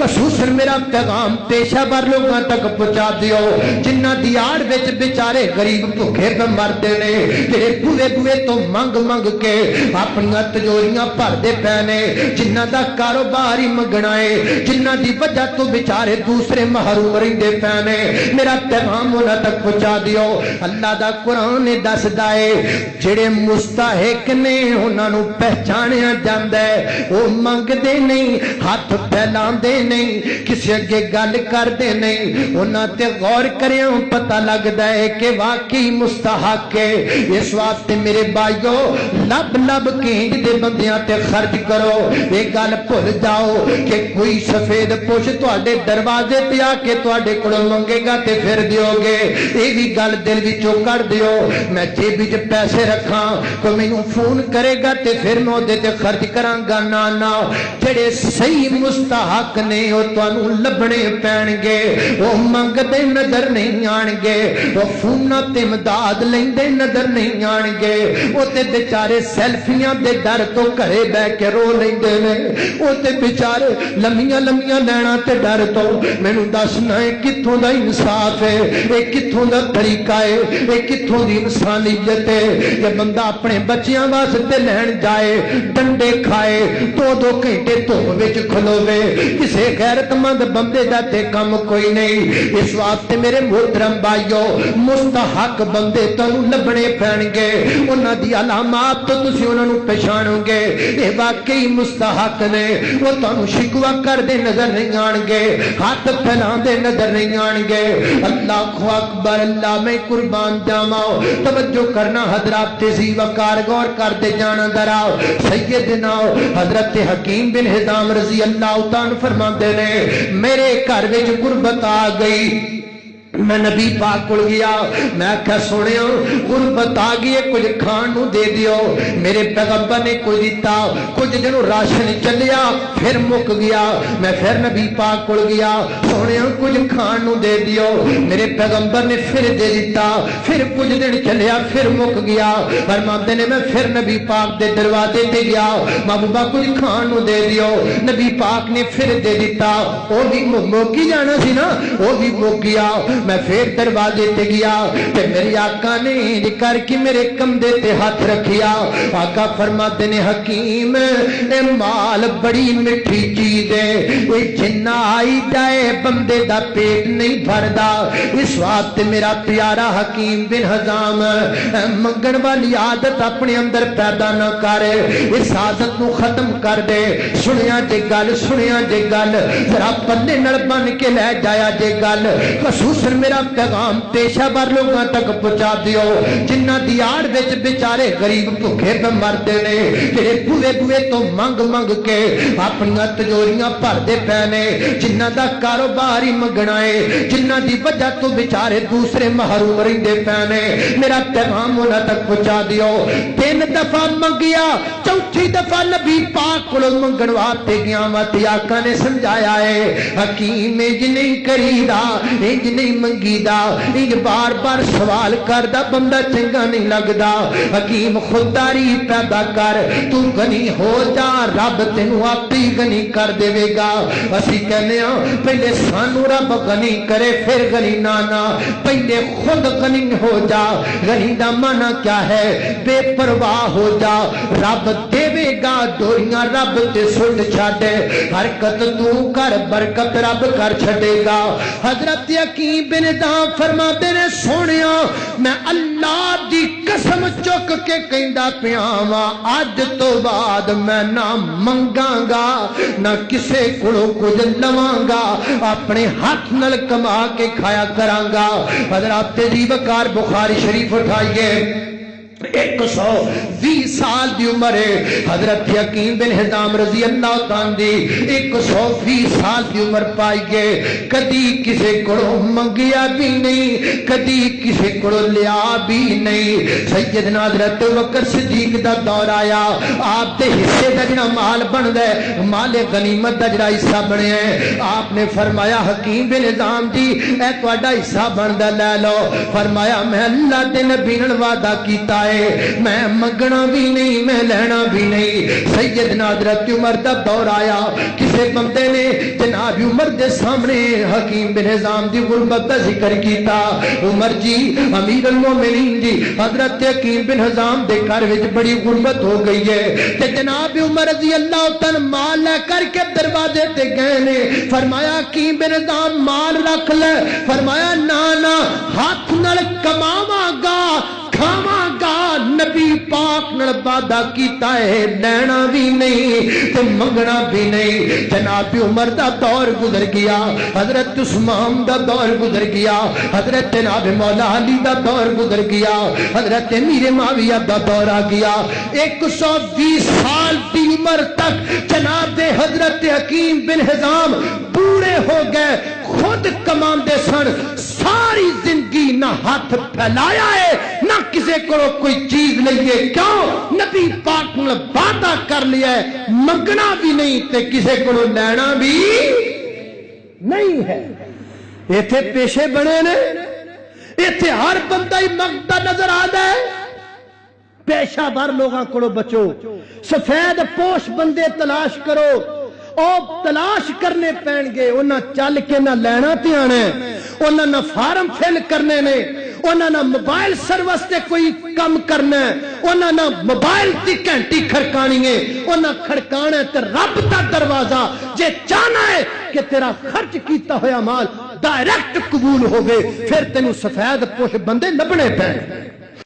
خصوصاً میرا پیغام پیشہ ور لوگوں تک پہنچا دیو جنہ دی آڑ وچ بیچارے غریب بھوکے پہ مردے نے جڑے بوئے بوئے تو منگ منگ کے اپنی تجوریاں بھردے پے نے جنہ دا کاروبار ہی منگنا ہے جنہ دی وجہ تو بیچارے دوسرے محروم رہندے پے نے میرا پیغام انہاں تک پہنچا دیو اللہ دا قرآن نے دسدا ہے جڑے مستحق نے انہاں نو پہچانیا جاندا ہے وہ منگدے نہیں ہاتھ پھیلاندے نہیں کسی اگے گل کردے نہیں انہاں تے غور کریاں پتہ لگدا ہے کہ واقعی مستحق ہے اس واسطے میرے بھائیو لب لب کے دے بندیاں تے خرچ کرو یہ گل بھول جاؤ کہ کوئی سفید پوش تواڈے دروازے تے آ کے تواڈے کولوں منگے گا تے پھر دیو گے یہ بھی گل دل وچوں کر دیو میں جیب وچ پیسے رکھاں کوئی مینوں فون کرے گا تے پھر میں اودے تے خرچ کراں گا نا نا جڑے صحیح مستحق نے وہ تانوں لبنے پین گے وہ منگدے نظر نہیں آن گے وہ فوناں تے امداد لیندے نظر نہیں آن گے وہ تے بیچارے سیلفیاں دے ڈر تو گھرے بہ کے رو لیندے نے وہ تے بیچارے لمیاں لمیاں لینا تے ڈر تو مینوں دسنا ہے کتھوں دا انصاف ہے اے کتھوں دا طریقہ ہے اے کتھوں دی انسانیت ہے کہ بندہ اپنے بچیاں واسطے لین جائے ڈنڈے کھائے دو دو گھنٹے دھوپ وچ کھلوے کسے غیرت مند بندے دا تے کم کوئی نہیں اس واسطے میرے محترم بھائیو مستحق بندے تانوں لبنے پین گے انہاں دی علامات تو تسی انہاں نوں پہچانو گے اے واقعی مستحق نے وہ تانوں شکوہ کردے نظر نہیں آن گے ہاتھ پھیلاندے نظر نہیں آن گے اللہ اکبر اللہ میں قربان جاواں توجہ کرنا حضرات تیزی وقار غور کرتے جانا ذرا سیدنا حضرت حکیم بن حزام رضی اللہ تعالی فرماندے نے میرے گھر وچ غربت آ گئی میں نبی پاک کول گیا میں کہا سنیا غربت آ گئی ہے کچھ کھان نو دے دیو میرے پیغمبر نے کچھ دیتا کچھ دنوں راشن چلیا پھر مک گیا میں پھر نبی پاک کول گیا سنیا کچھ کھان نو دے دیو میرے پیغمبر نے پھر دے دیتا پھر کچھ دن چلیا پھر مک گیا فرماتے نے میں پھر نبی پاک دے دروازے تے گیا محبوبہ کچھ کھان نو دے دیو نبی پاک نے پھر دے دیتا وہ بھی موکی جانا سی نا وہ بھی مک گیا میں پھر دروازے تے گیا تے میری آقا نے کر کے میرے کمدے تے ہاتھ رکھیا آقا فرماتے نے حکیم اے مال بڑی مٹھی چیز ہے اے جنہ آئی جائے بندے دا پیٹ نہیں بھردا اس واسطے میرا پیارا حکیم بن حزام منگن والی عادت اپنے اندر پیدا نہ کرے اس عادت نو ختم کر دے سنیا جے گل ذرا پلے نال بن کے لے جایا جے گل خصوصاً میرا پیغام پیشہ ور لوگوں تک پہنچا دیو جنہ دی آڑ وچ بیچارے غریب بھوکے پہ مردے نے جڑے بوئے بوئے تو منگ منگ کے اپنی تجوریاں بھردے پے نے جنہ دا کاروبار ہی منگنا ہے جنہ دی وجہ تو بیچارے دوسرے محروم رہندے پے نے میرا پیغام انہاں تک پہنچا دیو 3 دفعہ منگیا چوتھی دفعہ نبی پاک کولوں منگن واسطے گیا تے آقا نے سمجھایا ہے حکیم انج نہیں کریدا انج نہیں منگیدا انج بار بار سوال کردا بندہ چنگا نہیں لگدا حکیم خودداری پیدا کر تو غنی ہو جا رب تینوں آپ ہی غنی کر دے گا اسی کہنے ہاں پہلے سانو رب غنی کرے پھر غنی نانا پہلے خود غنی ہو جا غنی دا معنی کیا ہے بے پرواہ ہو جا رب دے گا دوریاں رب تے سٹ چھڈے حرکت تو کر برکت رب کر چھڈے گا حضرت حکیم بن حزام فرماتے نے سونیا میں اللہ دی قسم چک کے کہندا پیا واں اج تو بعد میں نہ منگاں گا نہ کسے کولوں کچھ لواں گا اپنے ہاتھ نال کما کے کھایا کراں گا حضرات دی وقار بخاری شریف اٹھائیے 120 سال دی عمر ہے حضرت حکیم بن حزام رضی اللہ تعالی دی 120 سال دی عمر پائی گئے کدی کسے کولوں منگیا بھی نہیں کدی کسے کولوں لیا بھی نہیں سیدنا حضرت بکر صدیق دا دور آیا آپ دے حصے دا جڑا مال بندا ہے مال غنیمت دا جڑا حصہ بنیا ہے آپ نے فرمایا حکیم بن حزام جی اے تہاڈا حصہ بندا لے لو فرمایا میں اللہ دے نبی نال وعدہ کیتا ہے میں منگنا بھی نہیں میں لینا بھی نہیں سیدنا حضرت عمر دا دور آیا کسے بندے نے جناب عمر دے سامنے حکیم بن حزام دی غربت دا ذکر کیتا عمر جی امیر المومنین جی حضرت حکیم بن حزام دے گھر وچ بڑی غربت ہو گئی ہے تے جناب عمر رضی اللہ تعالی مال لے کر کے دروازے تے گئے نے فرمایا حکیم بن حزام مال رکھ لے فرمایا نا نا ہاتھ نال کماواں گا کھاواں گا نبی پاک نال وعدہ کیتا ہے لینا بھی نہیں تے منگنا بھی نہیں جناب عمر دا دور گزر گیا حضرت عثمان دا دور گزر گیا حضرت جناب مولا علی دا دور گزر گیا حضرت امیر معاویہ دا دور آ گیا 120 سال دی عمر تک جناب حضرت حکیم بن حزام بوڑھے ہو گئے خود کماندے سن ساری زندگی نہ ہاتھ پھیلایا ہے نہ کسی کو کوئی چیز لئیے کیوں نبی پاک نے وعدہ کر لیا ہے منگنا بھی نہیں تے کسی کو لینا بھی نہیں ہے ایتھے پیشے بنے نے ایتھے ہر بندہ ہی منگتا نظر آتا ہے پیشہ بھر لوگاں کو بچو سفید پوش بندے تلاش کرو او تلاش کرنے پین گے انہاں چل کے نہ لینا تے آنا انہاں نہ فارم فل کرنے نے انہاں نہ موبائل سروس تے کوئی کم کرنا ہے انہاں نہ موبائل تی گھنٹی کھڑکانی ہے انہاں کھڑکانا ہے تے رب دا دروازہ جے چاہنا ہے کہ تیرا خرچ کیتا ہویا مال ڈائریکٹ قبول ہوگے پھر تینوں سفید پوش بندے لبنے پین